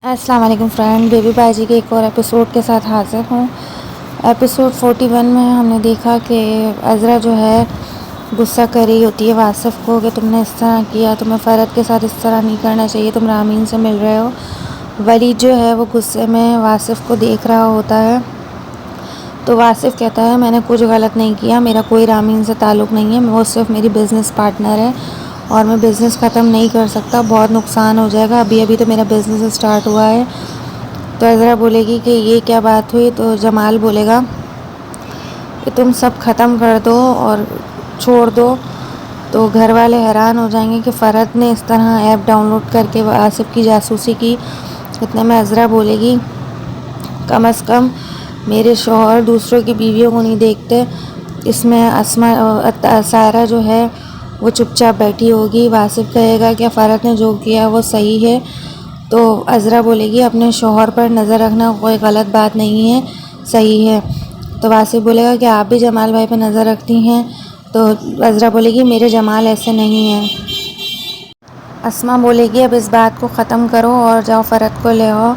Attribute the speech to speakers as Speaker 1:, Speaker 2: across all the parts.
Speaker 1: अस्सलाम वालेकुम friend, baby बाजी के एक और एपिसोड के साथ हाज़िर हूँ। एपिसोड 41 में हमने देखा कि अज़रा जो है गुस्सा कर रही होती है वासिफ़ को कि तुमने इस तरह किया, तुम्हें फ़रद के साथ इस तरह नहीं करना चाहिए, तुम रामीन से मिल रहे हो। वलीद जो है वो गुस्से में वासिफ़ को देख रहा होता है, तो वासिफ़ कहता है मैंने कुछ गलत नहीं किया, मेरा कोई रामीन से ताल्लुक़ नहीं है, वो सिर्फ़ मेरी बिज़नेस पार्टनर है और मैं बिज़नेस ख़त्म नहीं कर सकता, बहुत नुकसान हो जाएगा, अभी अभी तो मेरा बिज़नेस स्टार्ट हुआ है। तो अज़रा बोलेगी कि ये क्या बात हुई, तो जमाल बोलेगा कि तुम सब ख़त्म कर दो और छोड़ दो। तो घर वाले हैरान हो जाएंगे कि फ़रद ने इस तरह ऐप डाउनलोड करके आसिफ़ की जासूसी की। इतने में अज़रा बोलेगी कम अज़ कम मेरे शौहर दूसरों की बीवियों को नहीं देखते, इसमें सायरा जो है वो चुपचाप बैठी होगी। वासिफ़ कहेगा कि फ़रद ने जो किया वो सही है। तो अज़रा बोलेगी अपने शौहर पर नज़र रखना कोई गलत बात नहीं है, सही है। तो वासिफ़ बोलेगा कि आप भी जमाल भाई पर नज़र रखती हैं। तो अज़रा बोलेगी मेरे जमाल ऐसे नहीं हैं। अस्मा बोलेगी अब इस बात को ख़त्म करो और जाओ फ़रद को ले आओ।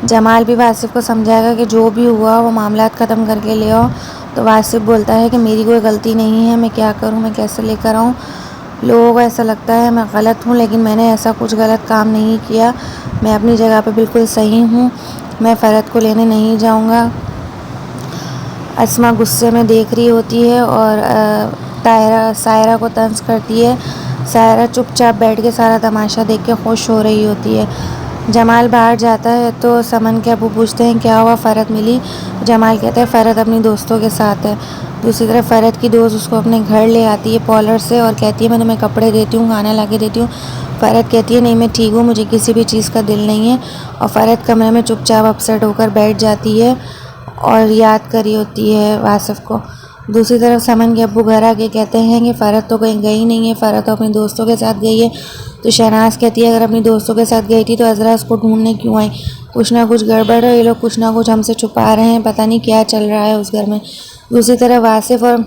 Speaker 1: जमाल भी वासिफ़ को समझाएगा कि जो भी हुआ वो मामलात ख़त्म करके ले आओ। तो वासिफ़ बोलता है कि मेरी कोई गलती नहीं है, मैं क्या करूं, मैं कैसे लेकर आऊं। लोगों को ऐसा लगता है मैं गलत हूं, लेकिन मैंने ऐसा कुछ गलत काम नहीं किया, मैं अपनी जगह पे बिल्कुल सही हूं, मैं फ़रद को लेने नहीं जाऊंगा। अस्मा गुस्से में देख रही होती है और सायरा को तंज करती है। सायरा चुपचाप बैठ के सारा तमाशा देख के खुश हो रही होती है। जमाल बाहर जाता है तो समन के अबू पूछते हैं क्या हुआ, फ़रद मिली? जमाल कहता है फ़रद अपनी दोस्तों के साथ है। दूसरी तरफ फ़रद की दोस्त उसको अपने घर ले आती है पॉलर से और कहती है मैं तुम्हें कपड़े देती हूँ, खाना ला के देती हूँ। फ़रद कहती है नहीं मैं ठीक हूँ, मुझे किसी भी चीज़ का दिल नहीं है। और फ़रद कमरे में चुपचाप अपसेट होकर बैठ जाती है और याद करी होती है वासिफ़ को। दूसरी तरफ समन के अब्बू घर आके कहते हैं कि फ़रद तो कहीं गई नहीं है, फ़रद तो अपने दोस्तों के साथ गई है। तो शहनाज कहती है अगर अपनी दोस्तों के साथ गई थी तो अज़रा उसको ढूंढने क्यों आई, कुछ ना कुछ गड़बड़ है, ये लोग कुछ ना कुछ हमसे छुपा रहे हैं, पता नहीं क्या चल रहा है उस घर में। दूसरी तरफ वासिफ़ और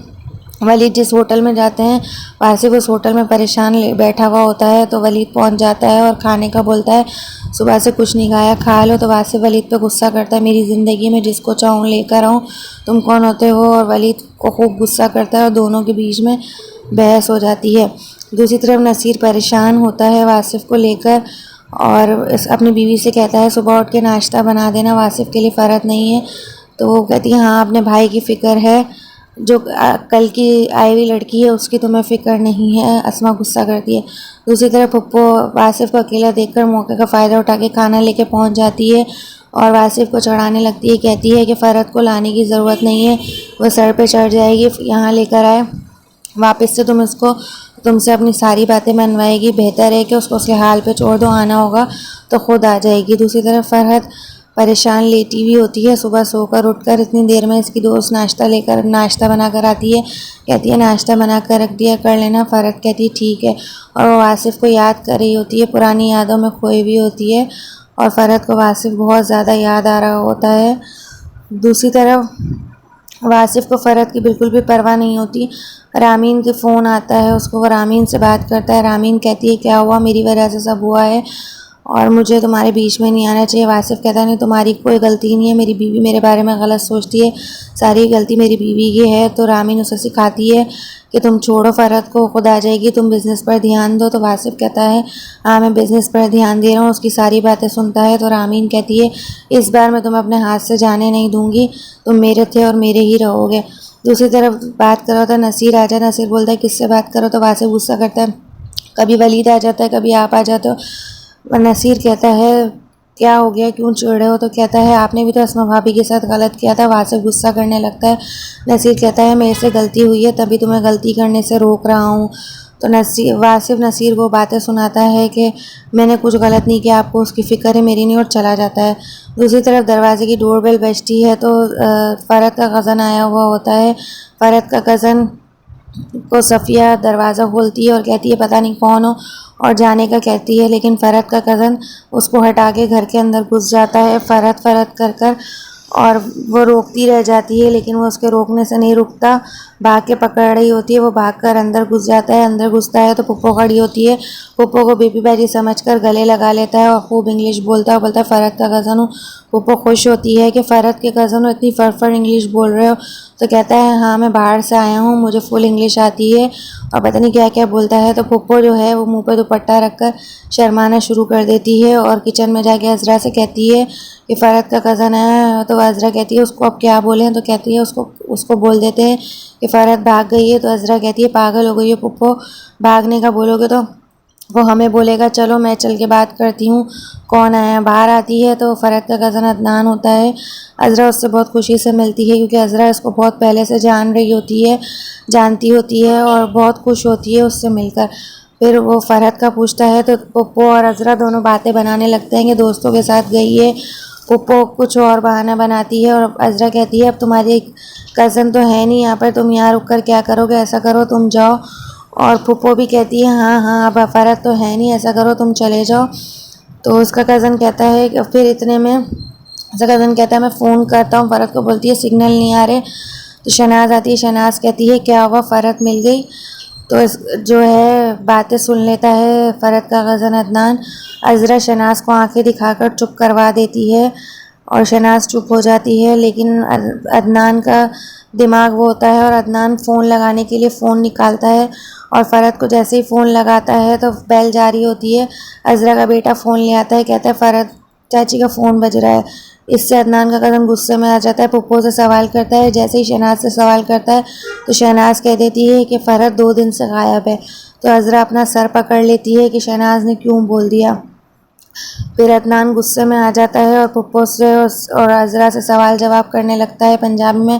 Speaker 1: वलीद जिस होटल में जाते हैं, वासिफ़ उस होटल में परेशान बैठा हुआ होता है। तो वलीद पहुंच जाता है और खाने का बोलता है सुबह से कुछ नहीं खाया, खा लो। तो वासिफ़ वलीद पे गुस्सा करता है मेरी ज़िंदगी में जिसको चाहूँ लेकर आऊँ, तुम कौन होते हो। और वलीद को खूब गुस्सा करता है और दोनों के बीच में बहस हो जाती है। दूसरी तरफ नसीर परेशान होता है वासिफ़ को लेकर और अपनी बीवी से कहता है सुबह उठ के नाश्ता बना देना, वासिफ़ के लिए फ़रद नहीं है। तो वो कहती है हाँ अपने भाई की फ़िक्र है, जो कल की आई हुई लड़की है उसकी तुम्हें फ़िक्र नहीं है। अस्मा गुस्सा करती है। दूसरी तरफ पप्पो वासिफ़ को अकेला देखकर मौके का फ़ायदा उठा के खाना लेके पहुंच जाती है और वासिफ़ को चढ़ाने लगती है, कहती है कि फ़रद को लाने की ज़रूरत नहीं है, वह सर पे चढ़ जाएगी, यहाँ लेकर आए वापस से तुमसे अपनी सारी बातें मनवाएगी, बेहतर है कि उसको उसके हाल पे छोड़ दो, आना होगा तो खुद आ जाएगी। दूसरी तरफ फ़रहत परेशान लेटी हुई होती है, सुबह सोकर उठकर इतनी देर में इसकी दोस्त नाश्ता बना कर आती है, कहती है नाश्ता बना कर रख दिया, कर लेना। फ़रहत कहती है ठीक है और वो वासिफ़ को याद कर रही होती है, पुरानी यादों में खोई हुई होती है और फ़रहत को वासिफ़ बहुत ज़्यादा याद आ रहा होता है। दूसरी तरफ वासिफ़ को फ़रहत की बिल्कुल भी परवाह नहीं होती। रामीन के फ़ोन आता है उसको, वो रामीन से बात करता है। रामीन कहती है क्या हुआ, मेरी वजह से सब हुआ है और मुझे तुम्हारे बीच में नहीं आना चाहिए। वासिफ़ कहता है नहीं तुम्हारी कोई गलती नहीं है, मेरी बीवी मेरे बारे में गलत सोचती है, सारी गलती मेरी बीवी की है। तो रामीन उसे सिखाती है कि तुम छोड़ो फ़रहत को, खुद आ जाएगी, तुम बिज़नेस पर ध्यान दो। तो वासिफ़ कहता है हाँ मैं बिज़नेस पर ध्यान दे रहा हूँ। उसकी सारी बातें सुनता है तो रामीन कहती है इस बार मैं तुम्हें अपने हाथ से जाने नहीं दूँगी, तुम मेरे थे और मेरे ही रहोगे। दूसरी तरफ बात करो तो नसीर आ जाए, नसीर बोलता है किससे बात करो, तो वासिफ़ गुस्सा करता है कभी वलीद आ जाता है, कभी आप आ जाते हो। नसीर कहता है क्या हो गया, क्यों चिढ़ रहे हो? तो कहता है आपने भी तो अस्मा भाभी के साथ गलत किया था। वासिफ़ गुस्सा करने लगता है। नसीर कहता है मेरे से गलती हुई है तभी तुम्हें गलती करने से रोक रहा हूँ। तो वासिफ़ नसीर को बातें सुनाता है कि मैंने कुछ गलत नहीं किया, आपको उसकी फ़िक्र है मेरी नहीं, और चला जाता है। दूसरी तरफ दरवाजे की डोरबेल बजती है तो फ़रहत का कज़न आया हुआ होता है। फ़रहत का कज़न को सफ़िया दरवाज़ा खोलती है और कहती है पता नहीं कौन हो, और जाने का कहती है, लेकिन फ़रहत का कज़न उसको हटा के घर के अंदर घुस जाता है फ़रहत फ़रहत कर कर, और वो रोकती रह जाती है लेकिन वो उसके रोकने से नहीं रुकता। भाग के पकड़ रही होती है। वो भागकर अंदर घुस जाता है। अंदर घुसता है तो पुप्पो खड़ी होती है। पुप्पो को बेबी बैजी समझकर गले लगा लेता है और खूब इंग्लिश बोलता है और बोलता है फरहत का कज़न हूँ। पुप्पो खुश होती है कि फ़रहत के कज़न हो, इतनी फर इंग्लिश बोल रहे हो। तो कहता है हाँ मैं बाहर से आया हूँ, मुझे फुल इंग्लिश आती है, और पता नहीं क्या क्या बोलता है। तो पुप्पो जो है वो मुंह पर दुपट्टा रखकर शर्माना शुरू कर देती है और किचन में जाके अज़रा से कहती है कि फ़रहत का कज़न है। तो अज़रा कहती है उसको अब क्या बोलें। तो कहती है उसको बोल देते हैं कि फ़रहत भाग गई है। तो अज़रा कहती है पागल हो गई है पुप्पो, भागने का बोलोगे तो वो हमें बोलेगा, चलो मैं चल के बात करती हूँ कौन आया। बाहर आती है तो फ़रहत का कज़न अदनान होता है। अज़रा उससे बहुत खुशी से मिलती है क्योंकि अज़रा इसको बहुत पहले से जानती होती है और बहुत खुश होती है उससे मिलकर। फिर वो फ़रहत का पूछता है तो पुप्पो और अज़रा दोनों बातें बनाने लगते हैं कि दोस्तों के साथ गई है। पुप्पो कुछ और बहाना बनाती है और अज़रा कहती है अब तुम्हारी कज़न तो है नहीं यहाँ पर, तुम यहाँ रुक कर क्या करोगे, ऐसा करो तुम जाओ। और पुप्पो भी कहती है हाँ अब फ़रहत तो है नहीं, ऐसा करो तुम चले जाओ। तो उसका कज़न कहता है कि फिर इतने में उसका कज़न कहता है मैं फ़ोन करता हूँ। फ़रहत को बोलती है सिग्नल नहीं आ रहे। तो शहनाज आती है। शहनाज कहती है क्या हुआ, फ़रहत मिल गई। तो जो है बातें सुन लेता है फ़रहत का कज़न अदनान। अज़रा शहनाज को आंखें दिखाकर चुप करवा देती है और शहनाज चुप हो जाती है। लेकिन अदनान का दिमाग वो होता है और अदनान फ़ोन लगाने के लिए फ़ोन निकालता है और फ़रहत को जैसे ही फ़ोन लगाता है तो बेल जारी होती है। अज़रा का बेटा फ़ोन ले आता है, कहता है फ़रहत चाची का फ़ोन बज रहा है। इससे अदनान का कज़न गुस्से में आ जाता है, पुप्पो से सवाल करता है। जैसे ही शहनाज से सवाल करता है तो शहनाज कह देती है कि फ़रहत 2 दिन से गायब है। तो अज़रा अपना सर पकड़ लेती है कि शहनाज ने क्यों बोल दिया। फिर अदनान गुस्से में आ जाता है और पुप्पो से और अज़रा से सवाल जवाब करने लगता है पंजाबी में।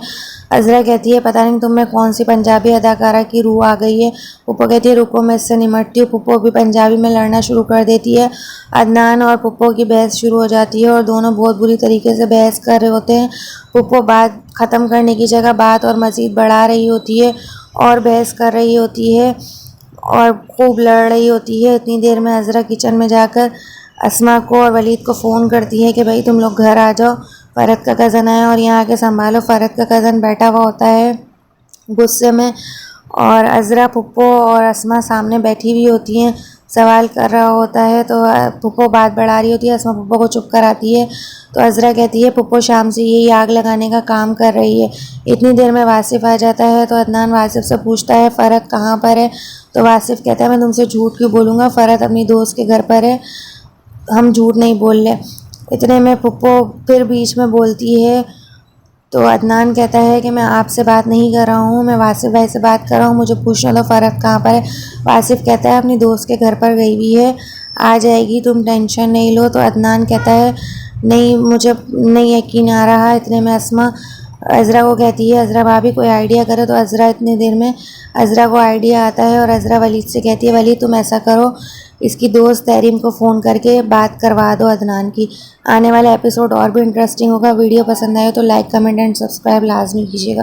Speaker 1: अज़रा कहती है पता नहीं तुम में कौन सी पंजाबी अदाकारा की रूह आ गई है। पुप्पो कहती है रुको मैं इससे निमटती हूँ। पुप्पो भी पंजाबी में लड़ना शुरू कर देती है। अदनान और पुप्पो की बहस शुरू हो जाती है और दोनों बहुत बुरी तरीके से बहस कर रहे होते हैं। पुप्पो बात ख़त्म करने की जगह बात और मज़ीद बढ़ा रही होती है और बहस कर रही होती है और खूब लड़ रही होती है। इतनी देर में अज़रा किचन में जाकर अस्मा को और वलीद को फ़ोन करती है कि भाई तुम लोग घर आ जाओ, फ़रहत का कज़न आया और यहाँ आके संभालो। फ़रहत का कज़न बैठा हुआ होता है गुस्से में और अज़रा पुप्पो और अस्मा सामने बैठी हुई होती हैं, सवाल कर रहा होता है। तो पुप्पो बात बढ़ा रही होती है, अस्मा पुप्पो को चुप कराती है। तो अज़रा कहती है पुप्पो शाम से यही आग लगाने का काम कर रही है। इतनी देर में वासिफ़ आ जाता है तो अदनान वासिफ़ से पूछता है फ़रहत कहाँ पर है। तो वासिफ़ कहता है मैं तुमसे झूठ क्यों बोलूँगा, फ़रहत अपनी दोस्त के घर पर है, हम झूठ नहीं बोल रहे। इतने में पुप्पो फिर बीच में बोलती है तो अदनान कहता है कि मैं आपसे बात नहीं कर रहा हूँ, मैं वासिफ़ भाई से बात कर रहा हूँ, मुझे पूछना दो फ़रहत कहाँ पर है। वासिफ़ कहता है अपनी दोस्त के घर पर गई हुई है, आ जाएगी, तुम टेंशन नहीं लो। तो अदनान कहता है नहीं मुझे नहीं यकीन आ रहा। इतने में अस्मा अज़रा को कहती है अज़रा भाभी कोई आइडिया करे। तो अज़रा इतनी देर में अज़रा को आइडिया आता है और अज़रा वलीद से कहती है वलीद तुम ऐसा करो इसकी दोस्त तहरीम को फ़ोन करके बात करवा दो अदनान की। आने वाला एपिसोड और भी इंटरेस्टिंग होगा। वीडियो पसंद आए तो लाइक कमेंट एंड सब्सक्राइब लाजमी कीजिएगा।